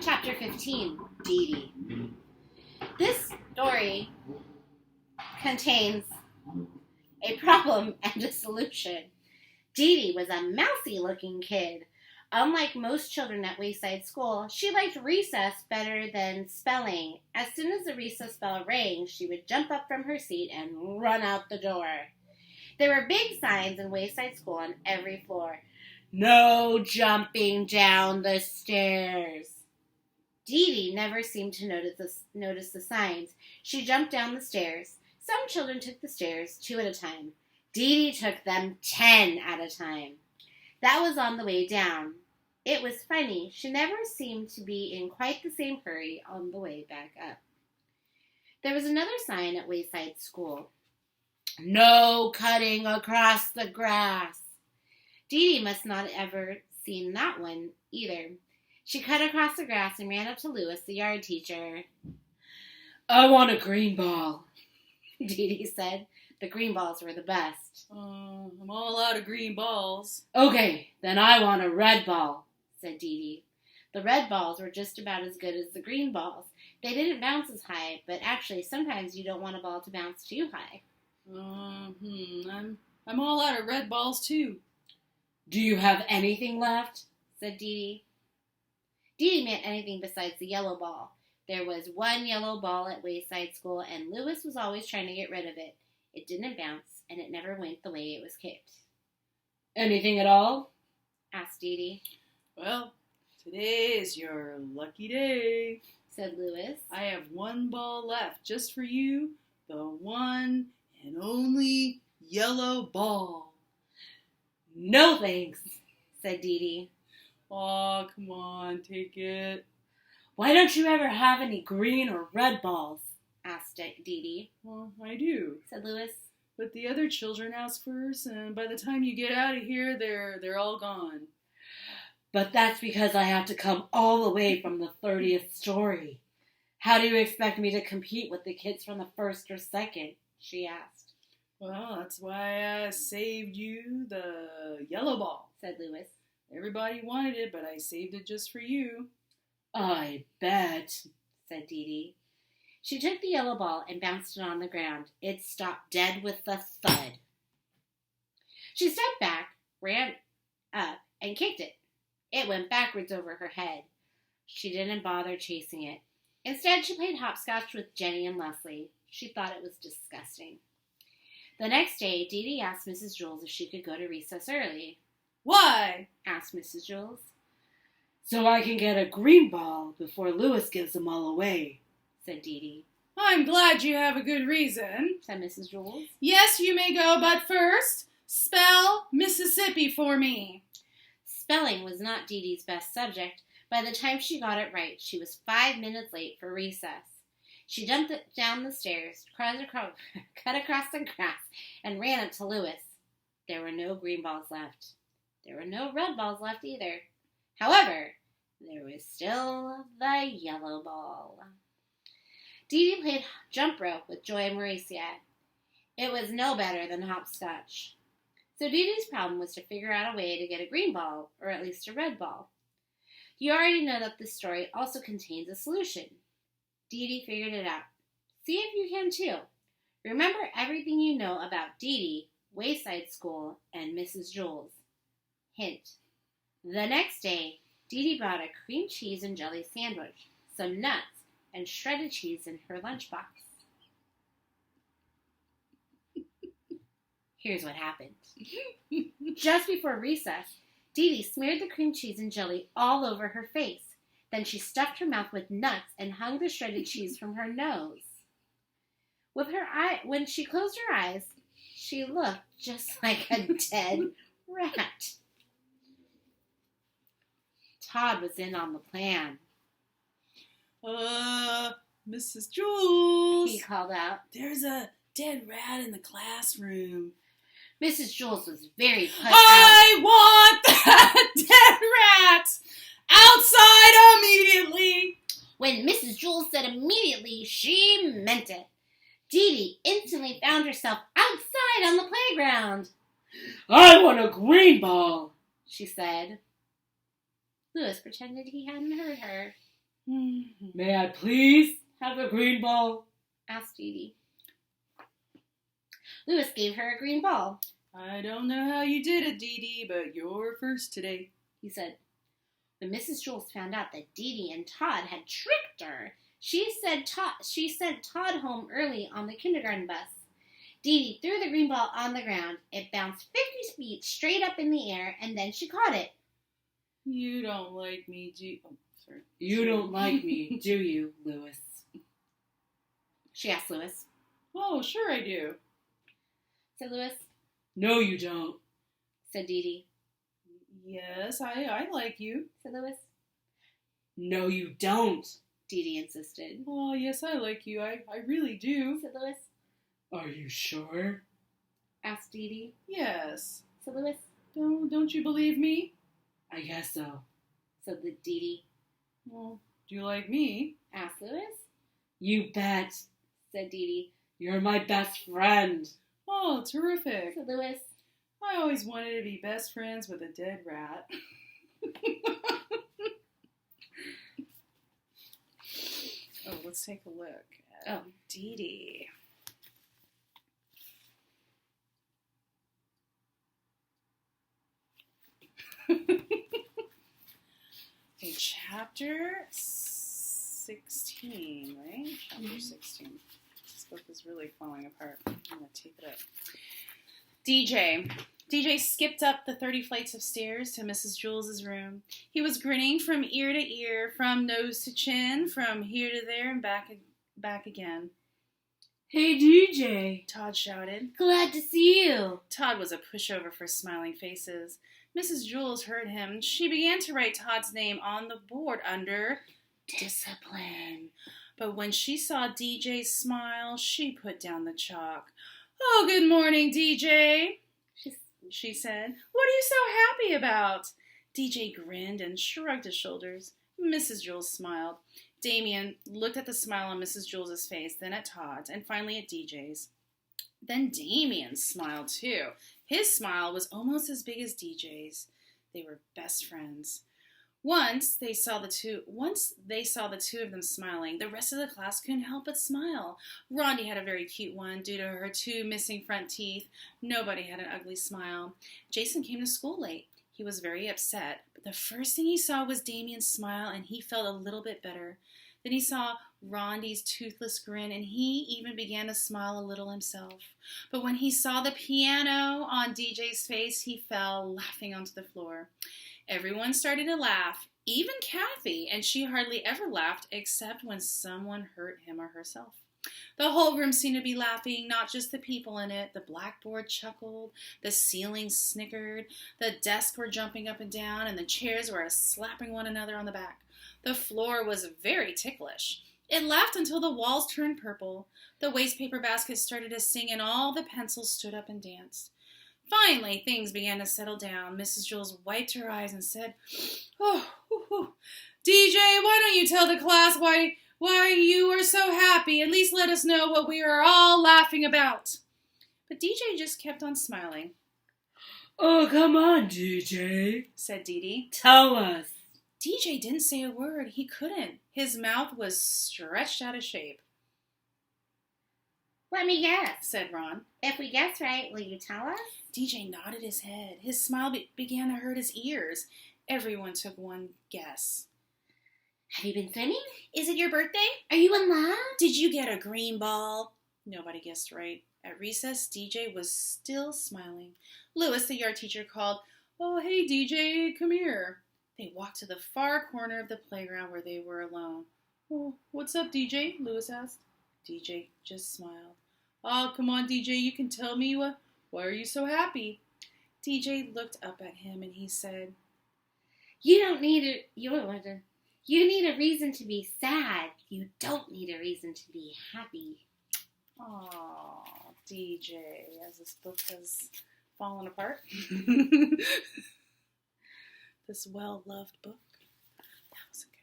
Chapter 15, Dee Dee. This story contains a problem and a solution. Dee Dee was a mousy-looking kid. Unlike most children at Wayside School, she liked recess better than spelling. As soon as the recess bell rang, she would jump up from her seat and run out the door. There were big signs in Wayside School on every floor. No jumping down the stairs. Dee Dee never seemed to notice the signs. She jumped down the stairs. Some children took the stairs 2 at a time. Dee Dee took them 10 at a time. That was on the way down. It was funny. She never seemed to be in quite the same hurry on the way back up. There was another sign at Wayside School. No cutting across the grass. Dee Dee must not have ever seen that one either. She cut across the grass and ran up to Louis, the yard teacher. I want a green ball, Dee Dee said. The green balls were the best. I'm all out of green balls. Okay, then I want a red ball, said Dee Dee. The red balls were just about as good as the green balls. They didn't bounce as high, but actually sometimes you don't want a ball to bounce too high. I'm all out of red balls too. Do you have anything left? Said Dee Dee. Dee Dee meant anything besides the yellow ball. There was one yellow ball at Wayside School, and Louis was always trying to get rid of it. It didn't bounce, and it never went the way it was kicked. Anything at all? Asked Dee Dee. Well, today is your lucky day, said Louis. I have one ball left just for you, the one and only yellow ball. No thanks, said Dee Dee. Aw, come on, take it. Why don't you ever have any green or red balls? Asked Dee Dee. Well, I do, said Louis. But the other children ask first, and by the time you get out of here, they're all gone. But that's because I have to come all the way from the 30th story. How do you expect me to compete with the kids from the first or second? She asked. Well, that's why I saved you the yellow ball, said Louis. Everybody wanted it, but I saved it just for you. I bet, said Dee Dee. She took the yellow ball and bounced it on the ground. It stopped dead with a thud. She stepped back, ran up, and kicked it. It went backwards over her head. She didn't bother chasing it. Instead, she played hopscotch with Jenny and Leslie. She thought it was disgusting. The next day, Dee Dee asked Mrs. Jules if she could go to recess early. Why? Asked Mrs. Jules. So I can get a green ball before Louis gives them all away, said Dee Dee. I'm glad you have a good reason, said Mrs. Jules. Yes, you may go, but first, spell Mississippi for me. Spelling was not Dee Dee's best subject. By the time she got it right, she was 5 minutes late for recess. She jumped down the stairs, cut across the grass, and ran up to Louis. There were no green balls left. There were no red balls left either. However, there was still the yellow ball. Dee Dee played jump rope with Joy and Mauricia. It was no better than hopscotch. So Dee Dee's problem was to figure out a way to get a green ball, or at least a red ball. You already know that this story also contains a solution. Dee Dee figured it out. See if you can too. Remember everything you know about Dee Dee, Wayside School, and Mrs. Jules. Hint. The next day, Dee Dee brought a cream cheese and jelly sandwich, some nuts, and shredded cheese in her lunchbox. Here's what happened. Just before recess, Dee Dee smeared the cream cheese and jelly all over her face. Then she stuffed her mouth with nuts and hung the shredded cheese from her nose. When she closed her eyes, she looked just like a dead rat. Todd was in on the plan. Mrs. Jules, he called out. There's a dead rat in the classroom. Mrs. Jules was very put out. I want that dead rat outside immediately. When Mrs. Jules said immediately, she meant it. Dee Dee instantly found herself outside on the playground. I want a green ball, she said. Louis pretended he hadn't heard her. May I please have a green ball? Asked Dee Dee. Louis gave her a green ball. I don't know how you did it, Dee Dee, but you're first today, he said. When Mrs. Jules found out that Dee Dee and Todd had tricked her, she sent Todd home early on the kindergarten bus. Dee Dee threw the green ball on the ground. It bounced 50 feet straight up in the air, and then she caught it. You don't like me, do you? Oh, sorry. You don't like me, do you, Louis? She asked Louis. Oh, sure I do, said Louis. No, you don't, said Dee Dee. Yes, I like you, said Louis. No, you don't, Dee Dee insisted. Oh, yes, I like you. I really do, said Louis. Are you sure? asked Dee Dee. Yes. said Louis. Don't you believe me? I guess so, said Dee Dee. Well, do you like me? asked Louis. You bet, said Dee Dee. You're my best friend. Oh, terrific. said Louis. I always wanted to be best friends with a dead rat. Oh, let's take a look at Dee Dee. Okay, chapter 16, right? Chapter 16. This book is really falling apart. I'm going to tape it up. DJ. DJ skipped up the 30 flights of stairs to Mrs. Jules's room. He was grinning from ear to ear, from nose to chin, from here to there, and back again. Hey, DJ, Todd shouted. Glad to see you. Todd was a pushover for smiling faces. Mrs. Jules heard him. She began to write Todd's name on the board under discipline. But when she saw DJ smile, she put down the chalk. Oh, good morning, DJ, she said. What are you so happy about? DJ grinned and shrugged his shoulders. Mrs. Jules smiled. Damien looked at the smile on Mrs. Jules's face, then at Todd's, and finally at DJ's. Then Damien smiled too. His smile was almost as big as DJ's. They were best friends. Once they saw the two of them smiling, the rest of the class couldn't help but smile. Rondi had a very cute one due to her 2 missing front teeth. Nobody had an ugly smile. Jason came to school late. He was very upset, but the first thing he saw was Damien's smile, and he felt a little bit better. Then he saw Rondi's toothless grin, and he even began to smile a little himself. But when he saw the piano on DJ's face, he fell laughing onto the floor. Everyone started to laugh, even Kathy, and she hardly ever laughed except when someone hurt him or herself. The whole room seemed to be laughing, not just the people in it. The blackboard chuckled, the ceiling snickered, the desks were jumping up and down, and the chairs were slapping one another on the back. The floor was very ticklish. It laughed until the walls turned purple. The wastepaper basket started to sing, and all the pencils stood up and danced. Finally, things began to settle down. Mrs. Jules wiped her eyes and said, DJ, why don't you tell the class why you are so happy? At least let us know what we are all laughing about. But DJ just kept on smiling. Oh, come on, DJ, said Dee Dee. Tell us. DJ didn't say a word. He couldn't. His mouth was stretched out of shape. Let me guess, said Ron. If we guess right, will you tell us? DJ nodded his head. His smile began to hurt his ears. Everyone took one guess. Have you been swimming? Is it your birthday? Are you in love? Did you get a green ball? Nobody guessed right. At recess, DJ was still smiling. Louis, the yard teacher, called, Oh, hey, DJ, come here. They walked to the far corner of the playground where they were alone. Oh, what's up, DJ? Louis asked. DJ just smiled. Oh, come on, DJ, you can tell me why are you so happy? DJ looked up at him and he said, You need a reason to be sad. You don't need a reason to be happy. Oh, DJ, as this book has fallen apart. This well-loved book. That was a good